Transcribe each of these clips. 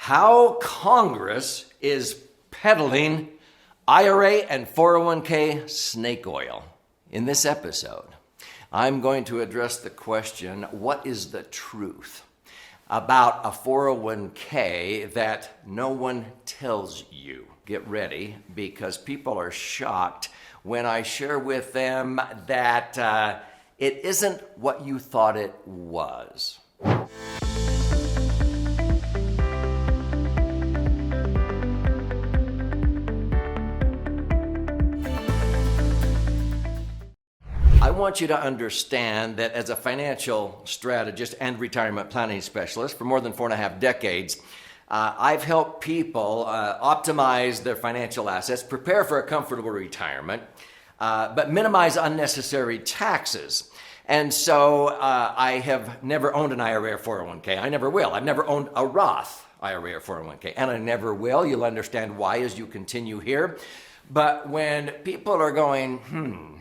How Congress is peddling IRA and 401k snake oil. In this episode, I'm going to address the question, what is the truth about a 401k that no one tells you? Get ready, because people are shocked when I share with them that it isn't what you thought it was. I want you to understand that as a financial strategist and retirement planning specialist for more than 4.5 decades, I've helped people optimize their financial assets, prepare for a comfortable retirement, but minimize unnecessary taxes. And so I have never owned an IRA or 401k. I never will. I've never owned a Roth IRA or 401k, and I never will. You'll understand why as you continue here. But when people are going,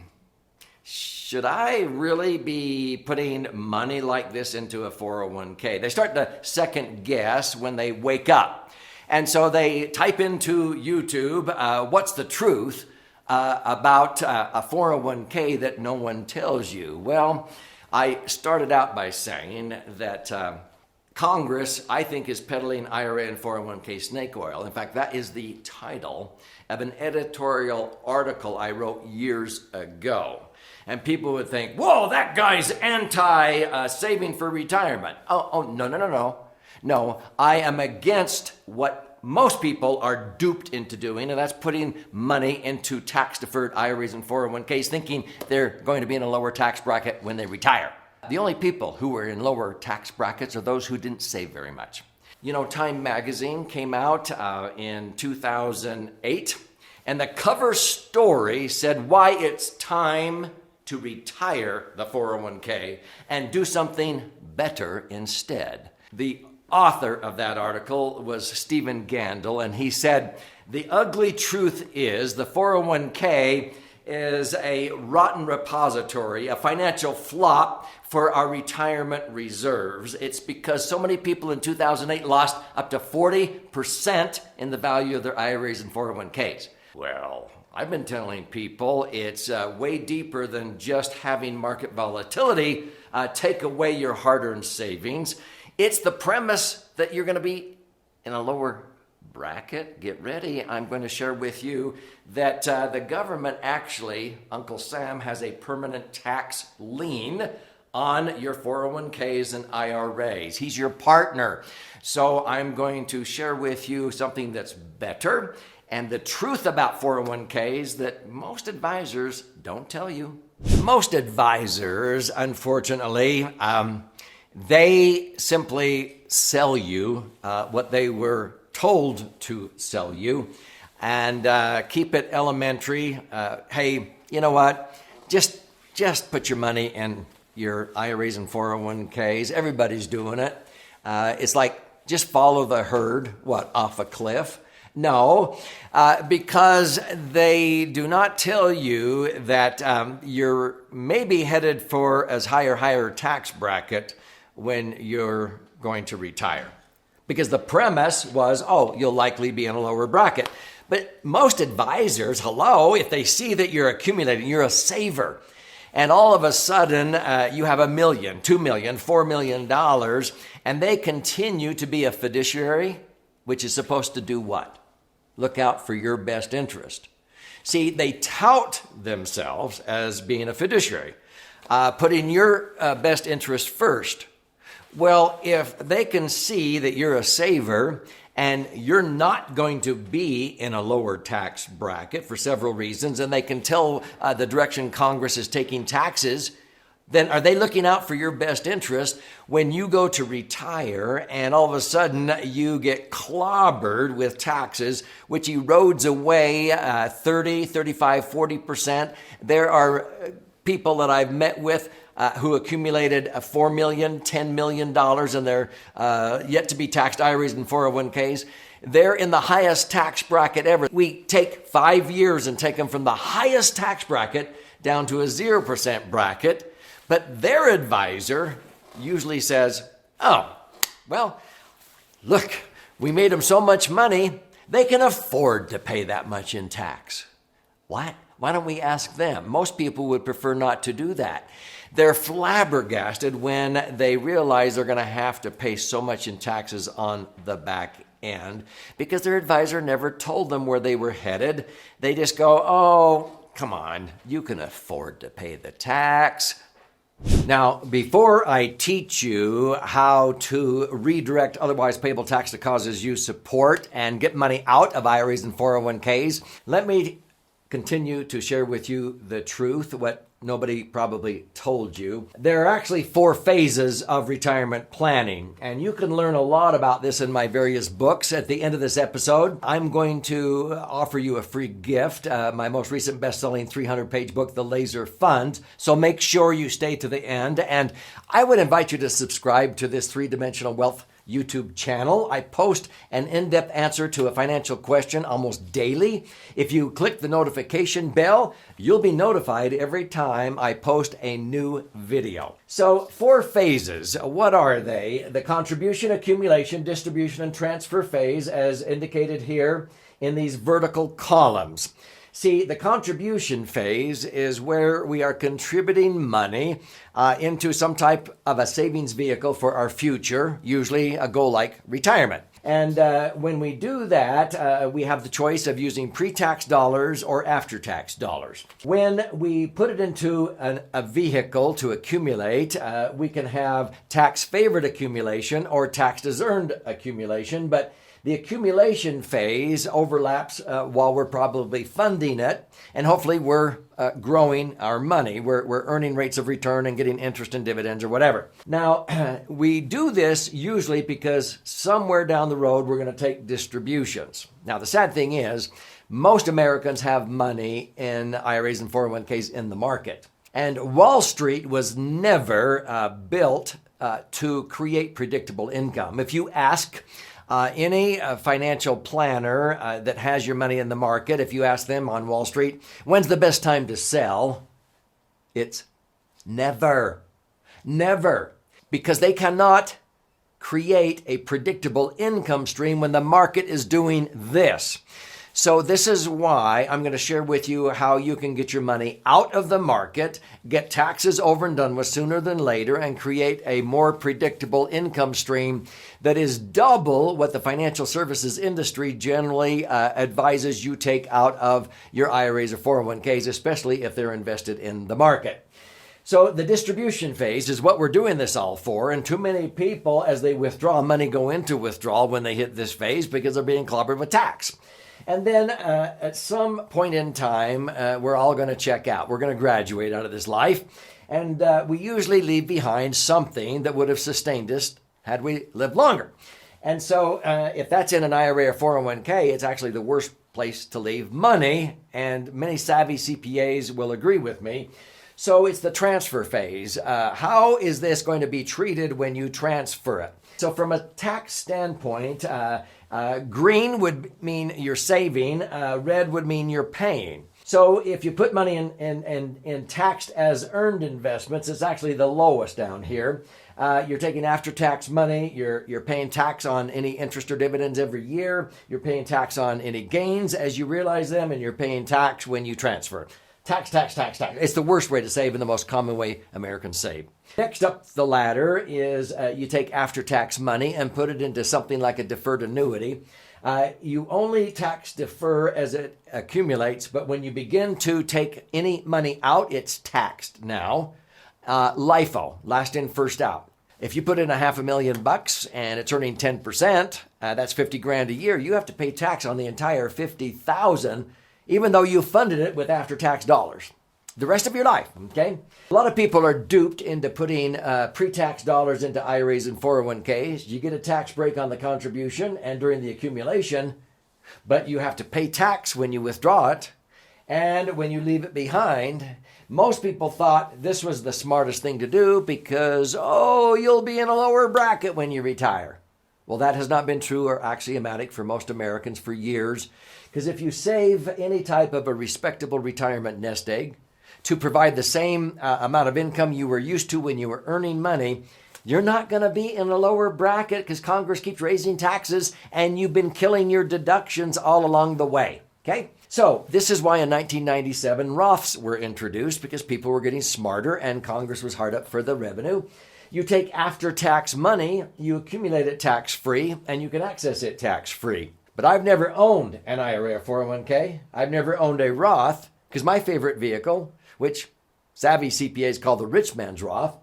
should I really be putting money like this into a 401k? They start to second guess when they wake up. And so they type into YouTube, what's the truth about a 401k that no one tells you? Well, I started out by saying that Congress, I think, is peddling IRA and 401k snake oil. In fact, that is the title of an editorial article I wrote years ago. And people would think, whoa, that guy's anti-saving for retirement. No. No, I am against what most people are duped into doing, and that's putting money into tax-deferred IRAs and 401ks, thinking they're going to be in a lower tax bracket when they retire. The only people who are in lower tax brackets are those who didn't save very much. You know, Time magazine came out in 2008, and the cover story said why it's time to retire the 401k and do something better instead. The author of that article was Stephen Gandel, and he said, the ugly truth is the 401k is a rotten repository, a financial flop for our retirement reserves. It's because so many people in 2008 lost up to 40% in the value of their IRAs and 401ks. Well, I've been telling people it's way deeper than just having market volatility take away your hard-earned savings. It's the premise that you're going to be in a lower bracket. Get ready. I'm going to share with you that the government actually, Uncle Sam, has a permanent tax lien on your 401ks and IRAs. He's your partner. So I'm going to share with you something that's better and the truth about 401ks that most advisors don't tell you. Most advisors, unfortunately, they simply sell you what they were told to sell you and keep it elementary. Hey, you know what? Just put your money in your IRAs and 401ks. Everybody's doing it. It's like just follow the herd, off a cliff? No, because they do not tell you that you're maybe headed for a higher tax bracket when you're going to retire. Because the premise was, you'll likely be in a lower bracket. But most advisors, if they see that you're accumulating, you're a saver, and all of a sudden you have $1 million, $2 million, $4 million, and they continue to be a fiduciary, which is supposed to do what? Look out for your best interest. See, they tout themselves as being a fiduciary, putting your best interest first. Well, if they can see that you're a saver and you're not going to be in a lower tax bracket for several reasons, and they can tell the direction Congress is taking taxes, then are they looking out for your best interest when you go to retire and all of a sudden you get clobbered with taxes, which erodes away 30, 35, 40%? There are people that I've met with who accumulated $4 million, $10 million in their yet to be taxed IRAs and 401ks. They're in the highest tax bracket ever. We take 5 years and take them from the highest tax bracket down to a 0% bracket. But their advisor usually says, look, We made them so much money, they can afford to pay that much in tax. What? Why don't we ask them? Most people would prefer not to do that. They're flabbergasted when they realize they're going to have to pay so much in taxes on the back end because their advisor never told them where they were headed. They just go, oh, come on, you can afford to pay the tax. Now, before I teach you how to redirect otherwise payable tax to causes you support and get money out of IRAs and 401ks, let me continue to share with you the truth, what nobody probably told you. There are actually 4 phases of retirement planning, and you can learn a lot about this in my various books. At the end of this episode, I'm going to offer you a free gift, my most recent best-selling 300-page book, The Laser Fund. So make sure you stay to the end, and I would invite you to subscribe to this 3-dimensional wealth YouTube channel. I post an in-depth answer to a financial question almost daily. If you click the notification bell, you'll be notified every time I post a new video. So 4 phases, what are they? The contribution, accumulation, distribution, and transfer phase, as indicated here in these vertical columns. See, the contribution phase is where we are contributing money into some type of a savings vehicle for our future, usually a goal like retirement. And when we do that, we have the choice of using pre-tax dollars or after-tax dollars. When we put it into a vehicle to accumulate, we can have tax-favored accumulation or tax-as-earned accumulation, but the accumulation phase overlaps while we're probably funding it, and hopefully we're growing our money. We're earning rates of return and getting interest and dividends or whatever. Now, we do this usually because somewhere down the road we're going to take distributions. Now, the sad thing is, most Americans have money in IRAs and 401ks in the market. And Wall Street was never built to create predictable income. If you ask any financial planner that has your money in the market, if you ask them on Wall Street, when's the best time to sell? It's never. Never. Because they cannot create a predictable income stream when the market is doing this. So this is why I'm going to share with you how you can get your money out of the market, get taxes over and done with sooner than later, and create a more predictable income stream that is double what the financial services industry generally advises you take out of your IRAs or 401ks, especially if they're invested in the market. So the distribution phase is what we're doing this all for, and too many people, as they withdraw money, go into withdrawal when they hit this phase because they're being clobbered with tax. And then at some point in time, we're all going to check out. We're going to graduate out of this life. And we usually leave behind something that would have sustained us had we lived longer. And so if that's in an IRA or 401k, it's actually the worst place to leave money. And many savvy CPAs will agree with me. So it's the transfer phase. How is this going to be treated when you transfer it? So from a tax standpoint, green would mean you're saving, red would mean you're paying. So if you put money in taxed as earned investments, it's actually the lowest down here. You're taking after-tax money, you're paying tax on any interest or dividends every year, you're paying tax on any gains as you realize them, and you're paying tax when you transfer. Tax, tax, tax, tax. It's the worst way to save and the most common way Americans save. Next up the ladder is you take after-tax money and put it into something like a deferred annuity. You only tax defer as it accumulates, but when you begin to take any money out, it's taxed now. LIFO, last in, first out. If you put in $500,000 and it's earning 10%, that's $50,000 a year. You have to pay tax on the entire $50,000, even though you funded it with after-tax dollars. The rest of your life, okay? A lot of people are duped into putting pre-tax dollars into IRAs and 401ks. You get a tax break on the contribution and during the accumulation, but you have to pay tax when you withdraw it and when you leave it behind. Most people thought this was the smartest thing to do because, you'll be in a lower bracket when you retire. Well, that has not been true or axiomatic for most Americans for years, because if you save any type of a respectable retirement nest egg to provide the same amount of income you were used to when you were earning money, You're not going to be in a lower bracket because Congress keeps raising taxes and you've been killing your deductions all along the way. Okay? So this is why in 1997 Roths were introduced, because people were getting smarter and Congress was hard up for the revenue. You take after-tax money, you accumulate it tax-free, and you can access it tax-free. But I've never owned an IRA or 401k. I've never owned a Roth, because my favorite vehicle, which savvy CPAs call the rich man's Roth,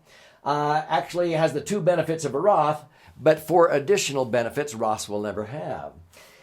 actually has the two benefits of a Roth, but 4 additional benefits Roths will never have.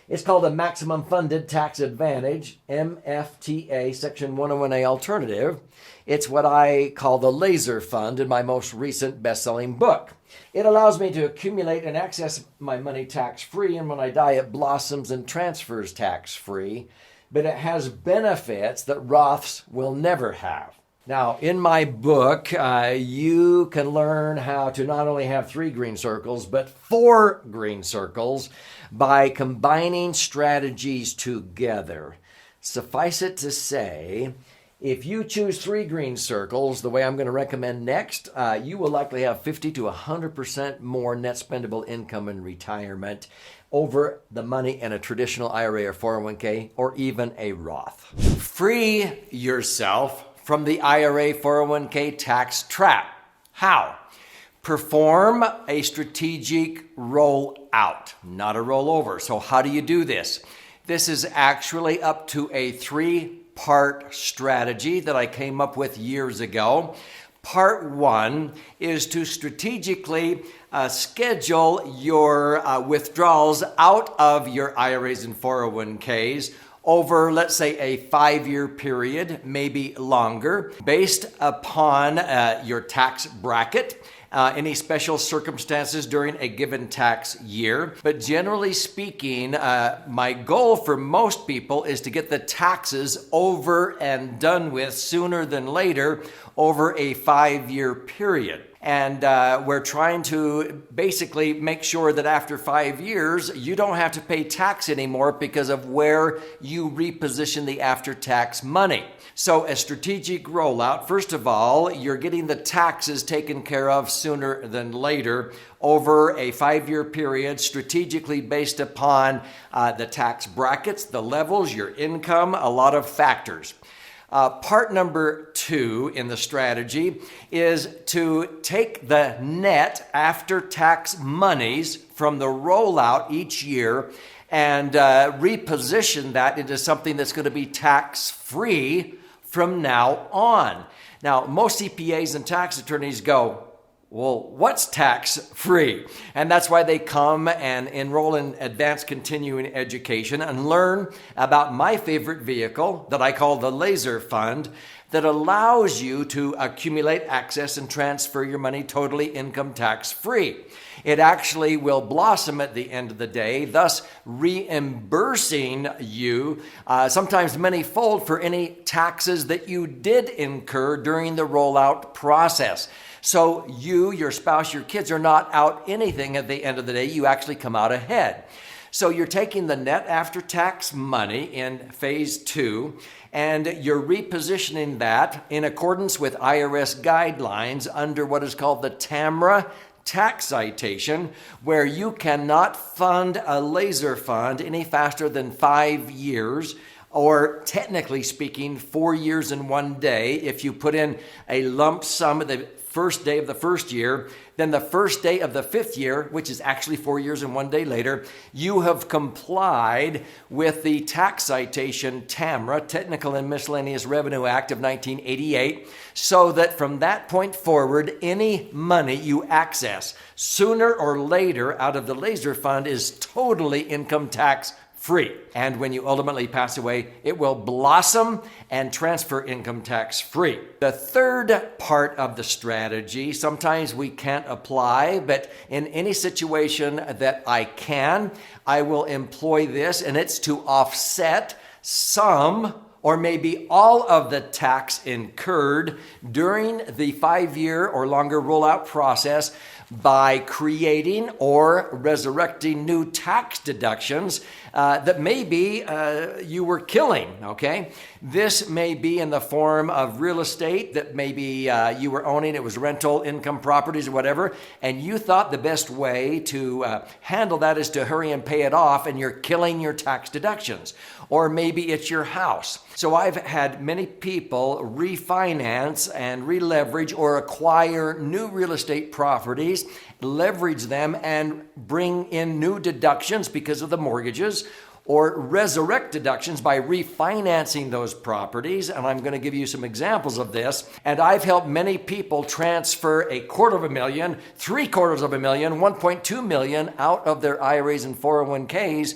It's called a Maximum Funded Tax Advantage, MFTA, Section 101A alternative. It's what I call the laser fund in my most recent best-selling book. It allows me to accumulate and access my money tax-free, and when I die, it blossoms and transfers tax-free, but it has benefits that Roths will never have. Now, in my book, you can learn how to not only have 3 green circles, but 4 green circles by combining strategies together. Suffice it to say, if you choose 3 green circles, the way I'm going to recommend next, you will likely have 50 to 100% more net spendable income in retirement over the money in a traditional IRA or 401k or even a Roth. Free yourself from the IRA 401k tax trap. How? Perform a strategic rollout, not a rollover. So how do you do this? This is actually up to a 3-part strategy that I came up with years ago. Part 1 is to strategically schedule your withdrawals out of your IRAs and 401ks over, let's say, a 5-year period, maybe longer, based upon your tax bracket, any special circumstances during a given tax year. But generally speaking, my goal for most people is to get the taxes over and done with sooner than later over a 5-year period. And we're trying to basically make sure that after 5 years, you don't have to pay tax anymore because of where you reposition the after-tax money. So a strategic rollout, first of all, you're getting the taxes taken care of sooner than later over a 5-year period, strategically based upon the tax brackets, the levels, your income, a lot of factors. Part number 2 in the strategy is to take the net after-tax monies from the rollout each year and reposition that into something that's going to be tax-free from now on. Now, most CPAs and tax attorneys go, well, what's tax-free? And that's why they come and enroll in advanced continuing education and learn about my favorite vehicle that I call the laser fund that allows you to accumulate, access, and transfer your money totally income tax-free. It actually will blossom at the end of the day, thus reimbursing you sometimes many-fold for any taxes that you did incur during the rollout process. So you, your spouse, your kids are not out anything at the end of the day. You actually come out ahead. So you're taking the net after-tax money in phase 2, and you're repositioning that in accordance with IRS guidelines under what is called the TAMRA tax citation, where you cannot fund a laser fund any faster than 5 years, or technically speaking, 4 years and 1 day if you put in a lump sum at the first day of the first year, then the first day of the 5th year, which is actually 4 years and 1 day later, you have complied with the tax citation TAMRA, Technical and Miscellaneous Revenue Act of 1988, so that from that point forward, any money you access sooner or later out of the laser fund is totally income tax free. And when you ultimately pass away, it will blossom and transfer income tax free. The third part of the strategy, sometimes we can't apply, but in any situation that I can, I will employ this, and it's to offset some or maybe all of the tax incurred during the 5-year or longer rollout process by creating or resurrecting new tax deductions that maybe you were killing, okay? This may be in the form of real estate that maybe you were owning. It was rental income properties or whatever, and you thought the best way to handle that is to hurry and pay it off, and you're killing your tax deductions. Or maybe it's your house. So I've had many people refinance and re-leverage or acquire new real estate properties, leverage them and bring in new deductions because of the mortgages, or resurrect deductions by refinancing those properties. And I'm going to give you some examples of this. And I've helped many people transfer $250,000, $750,000, $1.2 million out of their IRAs and 401ks,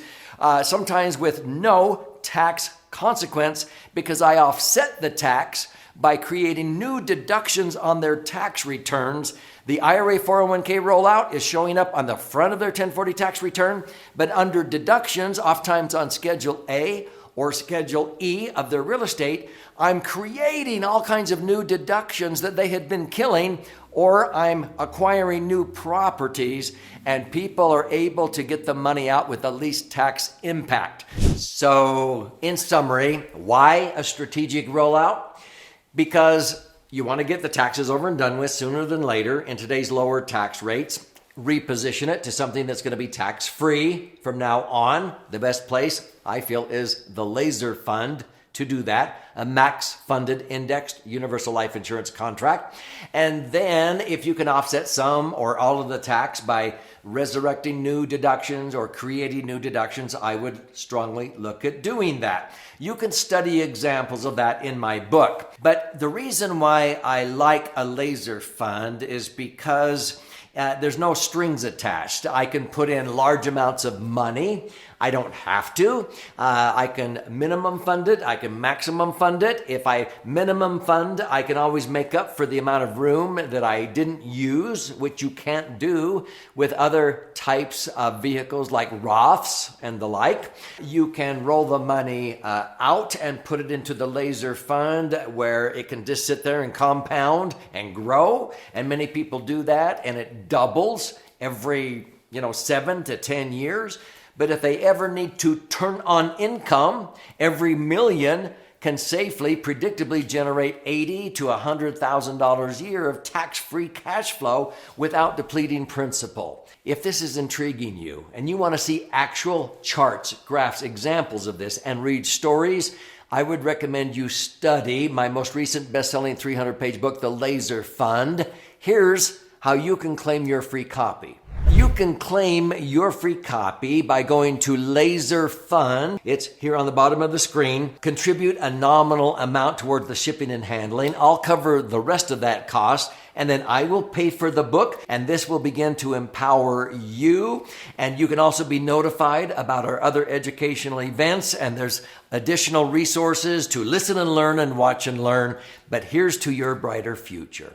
sometimes with no tax consequence, because I offset the tax by creating new deductions on their tax returns. The IRA 401k rollout is showing up on the front of their 1040 tax return, but under deductions, oftentimes on Schedule A or Schedule E of their real estate, I'm creating all kinds of new deductions that they had been killing, or I'm acquiring new properties, and people are able to get the money out with the least tax impact. So, in summary, why a strategic rollout? Because you want to get the taxes over and done with sooner than later in today's lower tax rates. Reposition it to something that's going to be tax-free from now on. The best place, I feel, is the laser fund to do that, a max-funded indexed universal life insurance contract. And then if you can offset some or all of the tax by resurrecting new deductions or creating new deductions, I would strongly look at doing that. You can study examples of that in my book. But the reason why I like a laser fund is because there's no strings attached. I can put in large amounts of money. I don't have to. I can minimum fund it. I can maximum fund it. If I minimum fund, I can always make up for the amount of room that I didn't use, which you can't do with other types of vehicles like Roths and the like. You can roll the money out and put it into the laser fund where it can just sit there and compound and grow. And many people do that, and it doubles every 7 to 10 years. But if they ever need to turn on income, every million can safely, predictably generate $80,000 to $100,000 a year of tax-free cash flow without depleting principal. If this is intriguing you and you want to see actual charts, graphs, examples of this and read stories, I would recommend you study my most recent best-selling 300-page book, The Laser Fund. Here's how you can claim your free copy. You can claim your free copy by going to Laser Fund. It's here on the bottom of the screen. Contribute a nominal amount toward the shipping and handling. I'll cover the rest of that cost, and then I will pay for the book, and this will begin to empower you. And you can also be notified about our other educational events, and there's additional resources to listen and learn and watch and learn. But here's to your brighter future.